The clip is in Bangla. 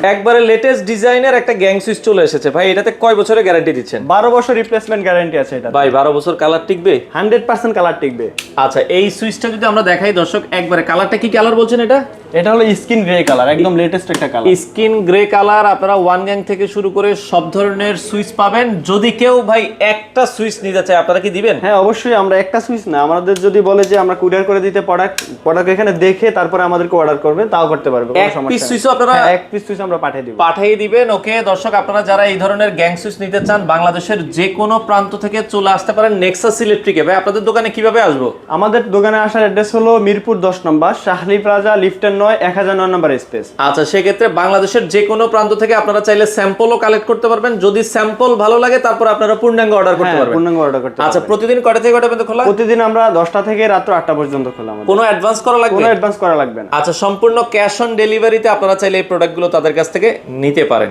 একবারে লেটেস্ট ডিজাইনের একটা গ্যাং সুইচ চলে এসেছে ভাই, এটাতে কয় বছরের গ্যারান্টি দিচ্ছেন? 12 বছর রিপ্লেসমেন্ট গ্যারান্টি আছে এটা ভাই 12 বছর কালার টিকবে? 100% কালার টিকবে। আচ্ছা, এই সুইচটা যদি আমরা দেখাই দর্শক, একবারে কালারটা কি কালার বলছেন এটা? এটা হলো স্কিন গ্রে কালার, একদম লেটেস্ট একটা কালার। Skin grey colour. আপনারা ওয়ান গ্যাং থেকে শুরু করে সব ধরনের সুইচ পাবেন। যদি কেউ ভাই একটা সুইচ নিতে চায় আপনারা কি দিবেন? হ্যাঁ অবশ্যই, আমরা একটা সুইচ না, আমাদের যদি বলে যে আমরা কুরিয়ার করে দিতে প্রোডাক্ট এখানে দেখে তারপরে আমাদেরকে অর্ডার করবেন তাও করতে পারবে, কোনো এক সমস্যা পিস নেই। সুইচও আপনারা এক পিস সুইচ আমরা পাঠিয়ে দিবেন। ওকে দর্শক, আপনারা যারা এই ধরনের গ্যাং সুইচ নিতে চান বাংলাদেশের যে কোনো প্রান্ত থেকে চলে আসতে পারেন নেক্সাস ইলেকট্রিকে। ভাই আপনাদের দোকানে কিভাবে আসবো? আমাদের দোকানে আসার অ্যাড্রেস হলো মিরপুর 10 নম্বর শাহলি প্লাজা, লিফটের 9, 1009 নম্বর স্পেস। আচ্ছা, সেক্ষেত্রে বাংলাদেশের যে কোনো প্রান্ত থেকে আপনারা চাইলে স্যাম্পলও কালেক্ট করতে পারবেন। যদি স্যাম্পল ভালো লাগে তারপর আপনারা পূর্ণাঙ্গ অর্ডার করতে পারবেন। পূর্ণাঙ্গ অর্ডার করতে আচ্ছা, পারবেন। প্রতিদিন কয়টা থেকে কয়টা পর্যন্ত খোলা? প্রতিদিন আমরা 10টা থেকে রাত 8টা পর্যন্ত খোলা। আমাদের কোনো অ্যাডভান্স করা লাগবে? কোনো অ্যাডভান্স করা লাগবে না। আচ্ছা, সম্পূর্ণ ক্যাশ অন ডেলিভারিতে আপনারা চাইলে এই প্রোডাক্টগুলো তাদের কাছ থেকে নিতে পারেন।